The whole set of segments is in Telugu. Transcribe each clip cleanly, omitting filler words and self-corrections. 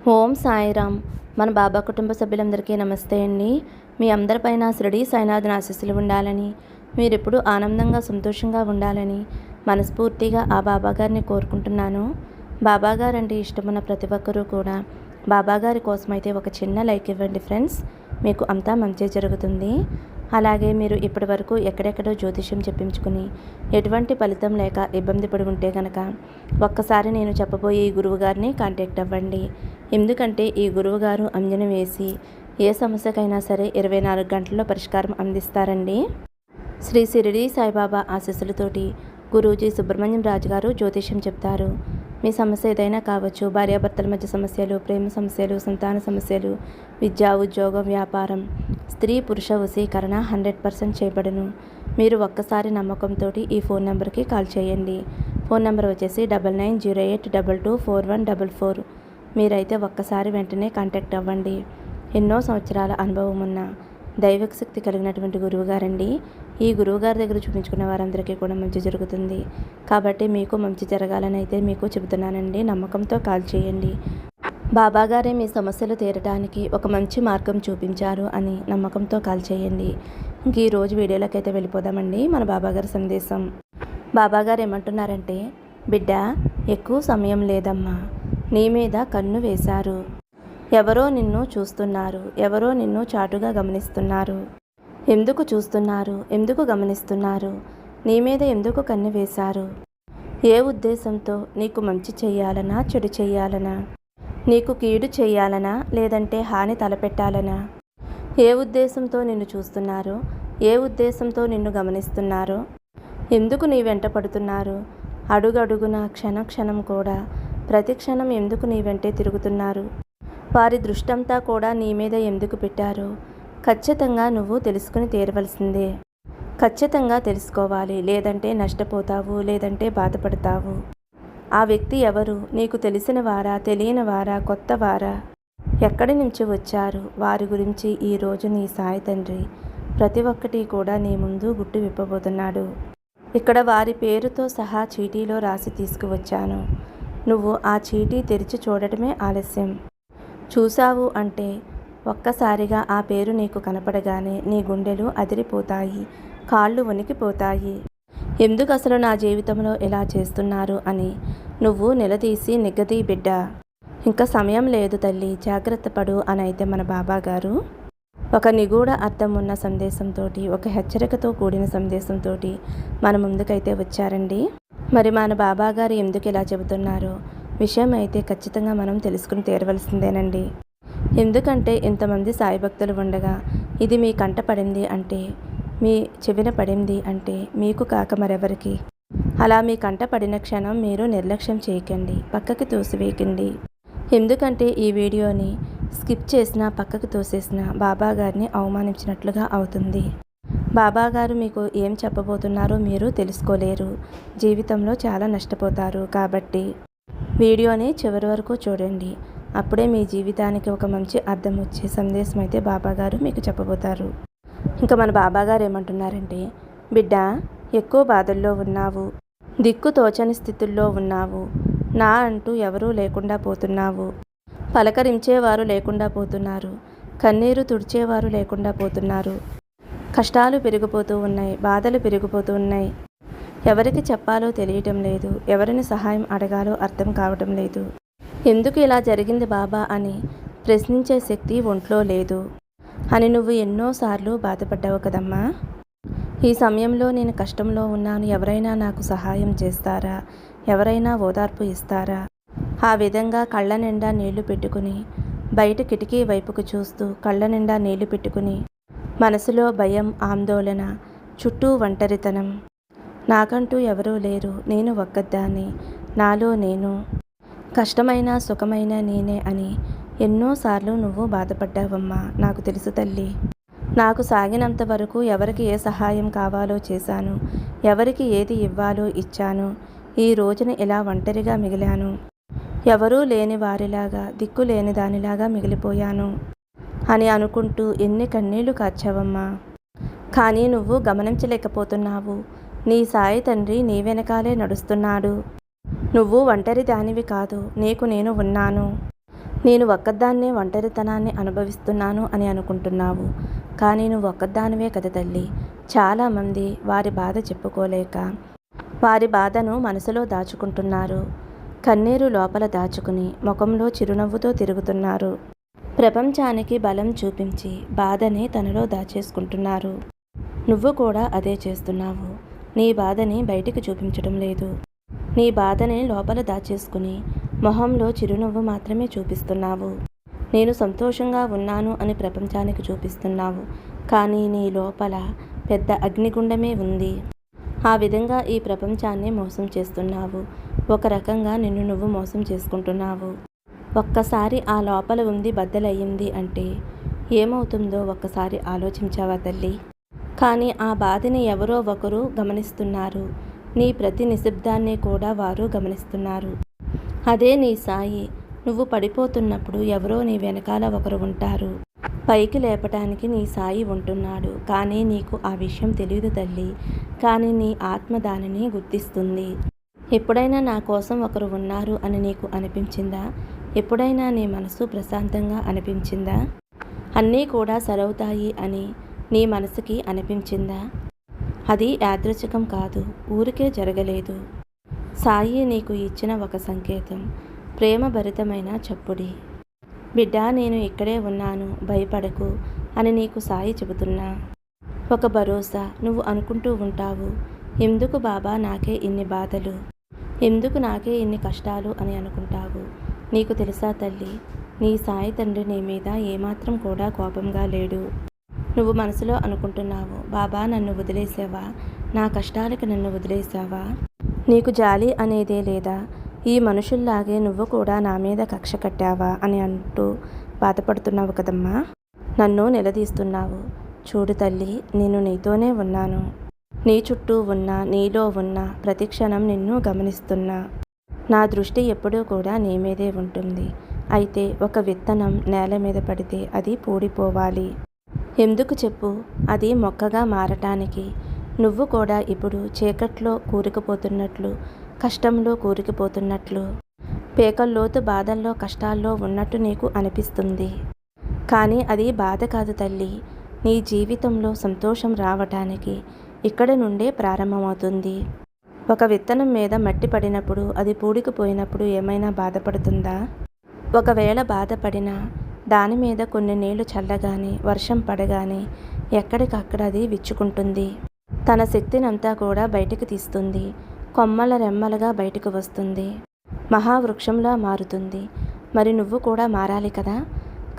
ఓం సాయిరామ్. మన బాబా కుటుంబ సభ్యులందరికీ నమస్తే అండి. మీ అందరిపైన షిరిడీ సాయినాథుని ఆశీస్సులు ఉండాలని, మీరెప్పుడు ఆనందంగా సంతోషంగా ఉండాలని మనస్ఫూర్తిగా ఆ బాబాగారిని కోరుకుంటున్నాను. బాబాగారు అంటే ఇష్టమున్న ప్రతి ఒక్కరూ కూడా బాబాగారి కోసమైతే ఒక చిన్న లైక్ ఇవ్వండి ఫ్రెండ్స్. మీకు అంతా మంచి జరుగుతుంది. అలాగే మీరు ఇప్పటి వరకు ఎక్కడెక్కడో జ్యోతిష్యం చెప్పించుకుని ఎటువంటి ఫలితం లేక ఇబ్బంది పడి ఉంటే కనుక ఒక్కసారి నేను చెప్పబోయే ఈ గురువుగారిని కాంటాక్ట్ అవ్వండి. ఎందుకంటే ఈ గురువుగారు అంజనం వేసి ఏ సమస్యకైనా సరే 24 గంటల్లో పరిష్కారం అందిస్తారండి. శ్రీ షిరిడీ సాయిబాబా ఆశీస్సులతోటి గురూజీ సుబ్రహ్మణ్యం రాజు గారు జ్యోతిష్యం చెప్తారు. మీ సమస్య ఏదైనా కావచ్చు. భార్యాభర్తల మధ్య సమస్యలు, ప్రేమ సమస్యలు, సంతాన సమస్యలు, విద్య, ఉద్యోగం, వ్యాపారం, స్త్రీ పురుష వశీకరణ 100% చేయబడును. మీరు ఒక్కసారి నమ్మకంతో ఈ ఫోన్ నెంబర్కి కాల్ చేయండి. ఫోన్ నెంబర్ వచ్చేసి 9908224144. మీరైతే ఒక్కసారి వెంటనే కాంటాక్ట్ అవ్వండి. ఎన్నో సంవత్సరాల అనుభవం ఉన్న దైవిక శక్తి కలిగినటువంటి గురువుగారండి. ఈ గురువుగారి దగ్గర చూపించుకున్న వారందరికీ కూడా మంచి జరుగుతుంది. కాబట్టి మీకు మంచి జరగాలని అయితే మీకు చెబుతున్నానండి. నమ్మకంతో కాల్ చేయండి. బాబాగారే మీ సమస్యలు తీరడానికి ఒక మంచి మార్గం చూపించారు అని నమ్మకంతో కాల్ చేయండి. ఇంక ఈరోజు వీడియోలోకి అయితే వెళ్ళిపోదామండి. మన బాబాగారి సందేశం. బాబాగారు ఏమంటున్నారంటే, బిడ్డ, ఎక్కువ సమయం లేదమ్మా. నీ మీద కన్ను వేశారు. ఎవరో నిన్ను చూస్తున్నారు. ఎవరో నిన్ను చాటుగా గమనిస్తున్నారు. ఎందుకు చూస్తున్నారు? ఎందుకు గమనిస్తున్నారు? నీ మీద ఎందుకు కన్ను వేశారు? ఏ ఉద్దేశంతో? నీకు మంచి చెయ్యాలనా, చెడు చెయ్యాలనా? నీకు కీడు చెయ్యాలనా, లేదంటే హాని తలపెట్టాలనా? ఏ ఉద్దేశంతో నిన్ను చూస్తున్నారో, ఏ ఉద్దేశంతో నిన్ను గమనిస్తున్నారో, ఎందుకు నీ వెంట పడుతున్నారు? అడుగడుగున, క్షణం క్షణం కూడా, ప్రతి క్షణం ఎందుకు నీ వెంటే తిరుగుతున్నారు? వారి దృష్టంతా కూడా నీ మీద ఎందుకు పెట్టారు? ఖచ్చితంగా నువ్వు తెలుసుకుని తీరవలసిందే. ఖచ్చితంగా తెలుసుకోవాలి. లేదంటే నష్టపోతావు, లేదంటే బాధపడతావు. ఆ వ్యక్తి ఎవరు? నీకు తెలిసిన వారా, తెలియని వారా, కొత్త వారా? ఎక్కడి నుంచి వచ్చారు? వారి గురించి ఈరోజు నీ సాయి తండ్రి ప్రతి ఒక్కటి కూడా నీ ముందు గుట్టు విప్పబోతున్నాడు. ఇక్కడ వారి పేరుతో సహా చీటీలో రాసి తీసుకువచ్చాను. నువ్వు ఆ చీటీ తెరిచి చూడటమే ఆలస్యం. చూశావు అంటే ఒక్కసారిగా ఆ పేరు నీకు కనపడగానే నీ గుండెలు అదిరిపోతాయి, కాళ్ళు వణికిపోతాయి. ఎందుకు అసలు నా జీవితంలో ఇలా చేస్తున్నారు అని నువ్వు నిలదీసి నిగ్గదీ బిడ్డ. ఇంకా సమయం లేదు తల్లి, జాగ్రత్త పడు అని అయితే మన బాబాగారు ఒక నిగూఢ అర్థం ఉన్న సందేశంతో, ఒక హెచ్చరికతో కూడిన సందేశంతో మన ముందుకైతే వచ్చారండి. మరి మన బాబాగారు ఎందుకు ఇలా చెబుతున్నారో విషయం అయితే ఖచ్చితంగా మనం తెలుసుకుని తీరవలసిందేనండి. ఎందుకంటే ఇంతమంది సాయి భక్తులు ఉండగా ఇది మీ కంట పడింది అంటే, మీ చెవిన పడింది అంటే మీకు కాక మరెవరికి? అలా మీ కంట పడిన క్షణం మీరు నిర్లక్ష్యం చేయకండి, పక్కకి తోసివేయకండి. ఎందుకంటే ఈ వీడియోని స్కిప్ చేసినా, పక్కకి తోసేసిన బాబాగారిని అవమానించినట్లుగా అవుతుంది. బాబాగారు మీకు ఏం చెప్పబోతున్నారో మీరు తెలుసుకోలేరు. జీవితంలో చాలా నష్టపోతారు. కాబట్టి వీడియోని చివరి వరకు చూడండి. అప్పుడే మీ జీవితానికి ఒక మంచి అర్థం వచ్చే సందేశం అయితే బాబాగారు మీకు చెప్పబోతారు. ఇంకా మన బాబాగారు ఏమంటున్నారంటే, బిడ్డ, ఎక్కువ బాధల్లో ఉన్నావు. దిక్కు తోచని స్థితుల్లో ఉన్నావు. నా అంటూ ఎవరూ లేకుండా పోతున్నావు. పలకరించేవారు లేకుండా పోతున్నారు. కన్నీరు తుడిచేవారు లేకుండా పోతున్నారు. కష్టాలు పెరిగిపోతూ ఉన్నాయి. బాధలు పెరిగిపోతూ ఉన్నాయి. ఎవరికి చెప్పాలో తెలియటం లేదు. ఎవరిని సహాయం అడగాలో అర్థం కావటం లేదు. ఎందుకు ఇలా జరిగింది బాబా అని ప్రశ్నించే శక్తి ఒంట్లో లేదు అని నువ్వు ఎన్నోసార్లు బాధపడ్డావు కదమ్మా. ఈ సమయంలో నేను కష్టంలో ఉన్నాను, ఎవరైనా నాకు సహాయం చేస్తారా? ఎవరైనా ఓదార్పు ఇస్తారా? ఆ విధంగా కళ్ళ నిండా నీళ్లు పెట్టుకుని, బయట కిటికీ వైపుకు చూస్తూ కళ్ళ నిండా నీళ్లు పెట్టుకుని, మనసులో భయం, ఆందోళన, చుట్టూ ఒంటరితనం, నాకంటూ ఎవరూ లేరు, నేను ఒక్కదాన్ని, నాలో నేను, కష్టమైన సుఖమైన నేనే అని ఎన్నోసార్లు నువ్వు బాధపడ్డావమ్మా. నాకు తెలుసు తల్లి. నాకు సాగినంత వరకు ఎవరికి ఏ సహాయం కావాలో చేశాను, ఎవరికి ఏది ఇవ్వాలో ఇచ్చాను. ఈ రోజున ఇలా ఒంటరిగా మిగిలాను. ఎవరూ లేని వారిలాగా, దిక్కు లేని దానిలాగా మిగిలిపోయాను అని అనుకుంటూ ఎన్ని కన్నీళ్లు కార్చావమ్మా. కానీ నువ్వు గమనించలేకపోతున్నావు. నీ సాయి తండ్రి నీ వెనకాలే నడుస్తున్నాడు. నువ్వు ఒంటరి దానివి కాదు. నీకు నేను ఉన్నాను. నేను ఒక్కదాన్నే ఒంటరితనాన్ని అనుభవిస్తున్నాను అని అనుకుంటున్నావు. కానీ నువ్వు ఒక్కదానివే కదా తల్లి. చాలామంది వారి బాధ చెప్పుకోలేక వారి బాధను మనసులో దాచుకుంటున్నారు. కన్నీరు లోపల దాచుకుని ముఖంలో చిరునవ్వుతో తిరుగుతున్నారు. ప్రపంచానికి బలం చూపించి బాధని తనలో దాచేసుకుంటున్నారు. నువ్వు కూడా అదే చేస్తున్నావు. నీ బాధని బయటికి చూపించడం లేదు. నీ బాధని లోపల దాచేసుకుని మొహంలో చిరునవ్వు మాత్రమే చూపిస్తున్నావు. నేను సంతోషంగా ఉన్నాను అని ప్రపంచానికి చూపిస్తున్నావు. కానీ నీ లోపల పెద్ద అగ్నిగుండమే ఉంది. ఆ విధంగా ఈ ప్రపంచాన్ని మోసం చేస్తున్నావు. ఒక రకంగా నిన్ను నువ్వు మోసం చేసుకుంటున్నావు. ఒక్కసారి ఆ లోపల ఉంది బద్దలయ్యింది అంటే ఏమవుతుందో ఒక్కసారి ఆలోచించావా తల్లి? కానీ ఆ బాధని ఎవరో ఒకరు గమనిస్తున్నారు. నీ ప్రతి నిశ్శబ్దాన్ని కూడా వారు గమనిస్తున్నారు. అదే నీ సాయి. నువ్వు పడిపోతున్నప్పుడు ఎవరో నీ వెనకాల ఒకరు ఉంటారు. పైకి లేపటానికి నీ సాయి ఉంటున్నాడు. కానీ నీకు ఆ విషయం తెలియదు తల్లి. కానీ నీ ఆత్మ దానిని గుర్తిస్తుంది. ఎప్పుడైనా నా కోసం ఒకరు ఉన్నారు అని నీకు అనిపించిందా? ఎప్పుడైనా నీ మనసు ప్రశాంతంగా అనిపించిందా? అన్నీ కూడా సరవుతాయి అని నీ మనసుకి అనిపించిందా? అది యాదృచ్ఛికం కాదు. ఊరికే జరగలేదు. సాయి నీకు ఇచ్చిన ఒక సంకేతం, ప్రేమభరితమైన చప్పుడి. బిడ్డా, నేను ఇక్కడే ఉన్నాను, భయపడకు అని నీకు సాయి చెబుతున్నా. ఒక భరోసా. నువ్వు అనుకుంటూ ఉంటావు, ఎందుకు బాబా నాకే ఇన్ని బాధలు, ఎందుకు నాకే ఇన్ని కష్టాలు అని అనుకుంటావు. నీకు తెలుసా తల్లి, నీ సాయి తండ్రి నీ మీద ఏమాత్రం కూడా కోపంగా లేడు. నువ్వు మనసులో అనుకుంటున్నావు, బాబా నన్ను వదిలేసావా, నా కష్టాలకి నన్ను వదిలేసావా, నీకు జాలి అనేదే లేదా, ఈ మనుషుల్లాగే నువ్వు కూడా నా మీద కక్ష కట్టావా అని అంటూ బాధపడుతున్నావు కదమ్మా. నన్ను నిలదీస్తున్నావు. చూడు తల్లి, నేను నీతోనే ఉన్నాను. నీ చుట్టూ ఉన్నా, నీలో ఉన్నా ప్రతి క్షణం నిన్ను గమనిస్తున్నా. నా దృష్టి ఎప్పుడూ కూడా నీ మీదే ఉంటుంది. అయితే ఒక విత్తనం నేల మీద పడితే అది పూడిపోవాలి. ఎందుకు చెప్పు? అది మొక్కగా మారటానికి. నువ్వు కూడా ఇప్పుడు చీకట్లో కూరుకుపోతున్నట్లు, కష్టంలో కూరుకుపోతున్నట్లు, పేకల్లోతు బాధల్లో కష్టాల్లో ఉన్నట్టు నీకు అనిపిస్తుంది. కానీ అది బాధ కాదు తల్లి. నీ జీవితంలో సంతోషం రావటానికి ఇక్కడ నుండే ప్రారంభమవుతుంది. ఒక విత్తనం మీద మట్టి పడినప్పుడు, అది పూడికిపోయినప్పుడు ఏమైనా బాధపడుతుందా? ఒకవేళ బాధపడినా దాని మీద కొన్ని నీళ్లు చల్లగానే, వర్షం పడగానే ఎక్కడికక్కడ అది విచ్చుకుంటుంది. తన శక్తినంతా కూడా బయటికి తీస్తుంది. కొమ్మల రెమ్మలుగా బయటకు వస్తుంది. మహావృక్షంలా మారుతుంది. మరి నువ్వు కూడా మారాలి కదా.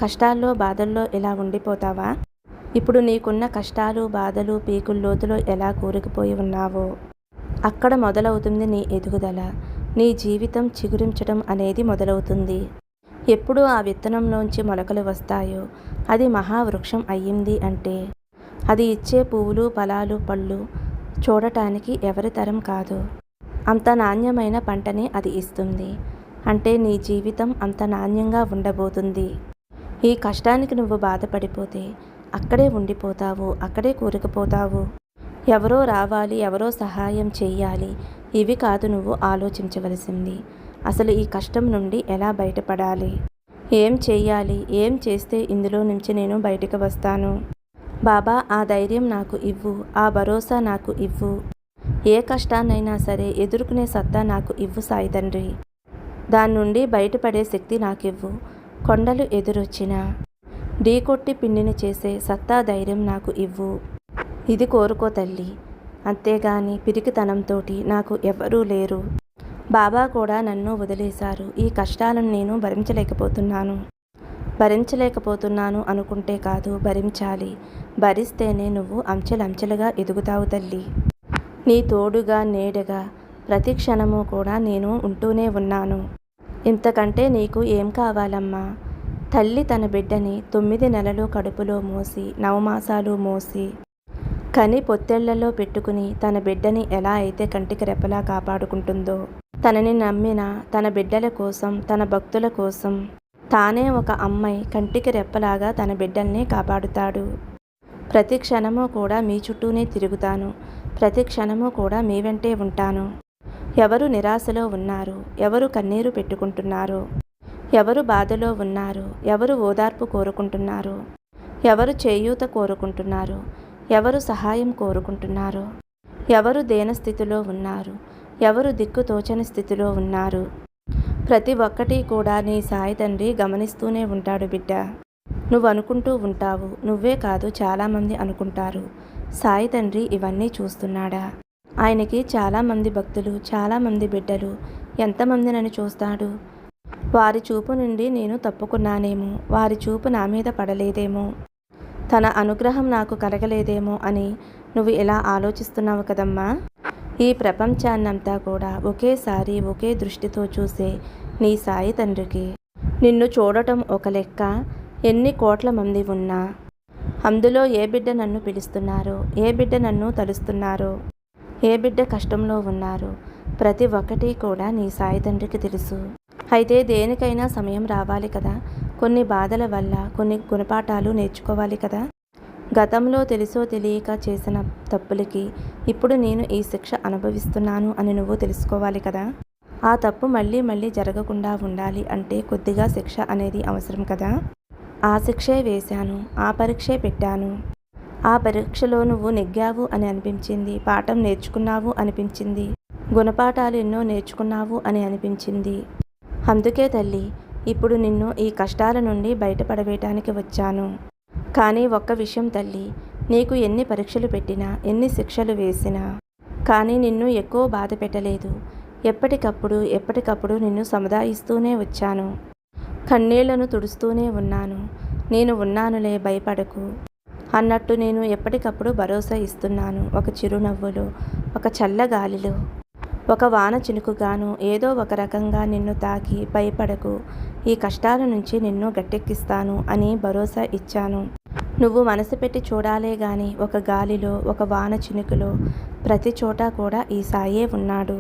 కష్టాల్లో బాధల్లో ఇలా ఉండిపోతావా? ఇప్పుడు నీకున్న కష్టాలు బాధలు పీకుల్లోతులో ఎలా కూరుకుపోయి ఉన్నావో అక్కడ మొదలవుతుంది నీ ఎదుగుదల. నీ జీవితం చిగురించడం అనేది మొదలవుతుంది. ఎప్పుడు ఆ విత్తనంలోంచి మొలకలు వస్తాయో అది మహావృక్షం అయ్యింది అంటే అది ఇచ్చే పువ్వులు ఫలాలు పళ్ళు చూడటానికి ఎవరి తరం కాదు. అంత నాణ్యమైన పంటని అది ఇస్తుంది. అంటే నీ జీవితం అంత నాణ్యంగా ఉండబోతుంది. ఈ కష్టానికి నువ్వు బాధపడిపోతే అక్కడే ఉండిపోతావు, అక్కడే కూరుకుపోతావు. ఎవరో రావాలి, ఎవరో సహాయం చెయ్యాలి, ఇవి కాదు నువ్వు ఆలోచించవలసింది. అసలు ఈ కష్టం నుండి ఎలా బయటపడాలి, ఏం చెయ్యాలి, ఏం చేస్తే ఇందులో నుంచి నేను బయటకు వస్తాను. బాబా, ఆ ధైర్యం నాకు ఇవ్వు, ఆ భరోసా నాకు ఇవ్వు. ఏ కష్టాన్నైనా సరే ఎదుర్కొనే సత్తా నాకు ఇవ్వు సాయి తండ్రి. దాని నుండి బయటపడే శక్తి నాకివ్వు. కొండలు ఎదురొచ్చినా ఢీకొట్టి పిండిని చేసే సత్తా ధైర్యం నాకు ఇవ్వు. ఇది కోరుకో తల్లి. అంతేగాని పిరికితనంతోటి నాకు ఎవ్వరూ లేరు. బాబా కూడా నన్ను వదిలేశారు. ఈ కష్టాలను నేను భరించలేకపోతున్నాను అనుకుంటే కాదు, భరించాలి. భరిస్తేనే నువ్వు అంచెలంచెలుగా ఎదుగుతావు తల్లి. నీ తోడుగా నీడగా ప్రతి క్షణము కూడా నేను ఉంటూనే ఉన్నాను. ఇంతకంటే నీకు ఏం కావాలమ్మా? తల్లి తన బిడ్డని 9 నెలలు కడుపులో మోసి, 9 మాసాలు మోసి, కని పొత్తెళ్లలో పెట్టుకుని తన బిడ్డని ఎలా అయితే కంటికి రెప్పలా కాపాడుకుంటుందో, తనని నమ్మిన తన బిడ్డల కోసం, తన భక్తుల కోసం తానే ఒక అమ్మాయి కంటికి రెప్పలాగా తన బిడ్డల్ని కాపాడుతాడు. ప్రతి క్షణము కూడా మీ చుట్టూనే తిరుగుతాను. ప్రతి క్షణము కూడా మీ వెంటే ఉంటాను. ఎవరు నిరాశలో ఉన్నారు, ఎవరు కన్నీరు పెట్టుకుంటున్నారో, ఎవరు బాధలో ఉన్నారు, ఎవరు ఓదార్పు కోరుకుంటున్నారు, ఎవరు చేయూత కోరుకుంటున్నారు, ఎవరు సహాయం కోరుకుంటున్నారు, ఎవరు దేనస్థితిలో ఉన్నారు, ఎవరు దిక్కు తోచని స్థితిలో ఉన్నారు. ప్రతి ఒక్కటి కూడా నీ సాయి తండ్రి గమనిస్తూనే ఉంటాడు బిడ్డ. నువ్వు అనుకుంటూ ఉంటావు, నువ్వే కాదు చాలామంది అనుకుంటారు, సాయి తండ్రి ఇవన్నీ చూస్తున్నాడా? ఆయనకి చాలామంది భక్తులు, చాలామంది బిడ్డలు, ఎంతమంది నన్ను చూస్తాడు? వారి చూపు నుండి నేను తప్పుకున్నానేమో, వారి చూపు నా మీద పడలేదేమో, తన అనుగ్రహం నాకు కలగలేదేమో అని నువ్వు ఇలా ఆలోచిస్తున్నావు కదమ్మా. ఈ ప్రపంచాన్నంతా కూడా ఒకేసారి ఒకే దృష్టితో చూసే నీ సాయి తండ్రికి నిన్ను చూడటం ఒక లెక్క. ఎన్ని కోట్ల మంది ఉన్నా అందులో ఏ బిడ్డ నన్ను పిలుస్తున్నారో, ఏ బిడ్డ నన్ను తలుస్తున్నారో, ఏ బిడ్డ కష్టంలో ఉన్నారో ప్రతి ఒక్కటి కూడా నీ సాయి తండ్రికి తెలుసు. అయితే దేనికైనా సమయం రావాలి కదా. కొన్ని బాధల వల్ల కొన్ని గుణపాఠాలు నేర్చుకోవాలి కదా. గతంలో తెలుసో తెలియక చేసిన తప్పులకి ఇప్పుడు నేను ఈ శిక్ష అనుభవిస్తున్నాను అని నువ్వు తెలుసుకోవాలి కదా. ఆ తప్పు మళ్ళీ మళ్ళీ జరగకుండా ఉండాలి అంటే కొద్దిగా శిక్ష అనేది అవసరం కదా. ఆ శిక్షే వేశాను, ఆ పరీక్షే పెట్టాను. ఆ పరీక్షలో నువ్వు నెగ్గావు అని అనిపించింది, పాఠం నేర్చుకున్నావు అనిపించింది, గుణపాఠాలు ఎన్నో నేర్చుకున్నావు అని అనిపించింది. అందుకే తల్లి, ఇప్పుడు నిన్ను ఈ కష్టాల నుండి బయటపడవేయటానికి వచ్చాను. కానీ ఒక్క విషయం తల్లి, నీకు ఎన్ని పరీక్షలు పెట్టినా, ఎన్ని శిక్షలు వేసినా కానీ నిన్ను ఎక్కువ బాధ పెట్టలేదు. ఎప్పటికప్పుడు నిన్ను సముదాయిస్తూనే వచ్చాను, కన్నీళ్లను తుడుస్తూనే ఉన్నాను. నేను ఉన్నానులే, భయపడకు అన్నట్టు నేను ఎప్పటికప్పుడు భరోసా ఇస్తున్నాను. ఒక చిరునవ్వులో, ఒక చల్లగాలిలో, ఒక వాన చినుకుగాను ఏదో ఒక రకంగా నిన్ను తాకి భయపడకు, ఈ కష్టాల నుంచి నిన్ను గట్టెక్కిస్తాను అని భరోసా ఇచ్చాను. నువ్వు మనసు పెట్టి చూడాలే గాని ఒక గాలిలో, ఒక వాన చినుకులో, ప్రతి చోట కూడా ఈ సాయే ఉన్నాడు.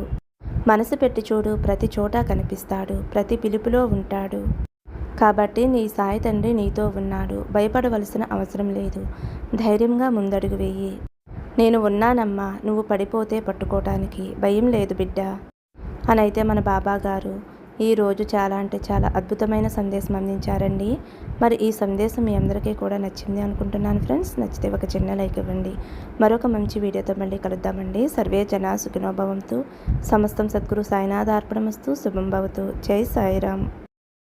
మనసు పెట్టి చూడు, ప్రతి చోట కనిపిస్తాడు, ప్రతి పిలుపులో ఉంటాడు. కాబట్టి నీ సాయి తండ్రి నీతో ఉన్నాడు. భయపడవలసిన అవసరం లేదు. ధైర్యంగా ముందడుగు వెయ్యి. నేను ఉన్నానమ్మా, నువ్వు పడిపోతే పట్టుకోవటానికి, భయం లేదు బిడ్డ అనైతే మన బాబా గారు ఈరోజు చాలా అంటే చాలా అద్భుతమైన సందేశం అందించారండి. మరి ఈ సందేశం మీ అందరికీ కూడా నచ్చింది అనుకుంటున్నాను ఫ్రెండ్స్. నచ్చితే ఒక చిన్న లైక్ ఇవ్వండి. మరొక మంచి వీడియోతో మళ్ళీ కలుద్దామండి. సర్వే జనా సుఖినో భవంతు. సమస్తం సద్గురు సాయినాథార్పణమస్తు. శుభం భవతు. జై సాయిరామ్.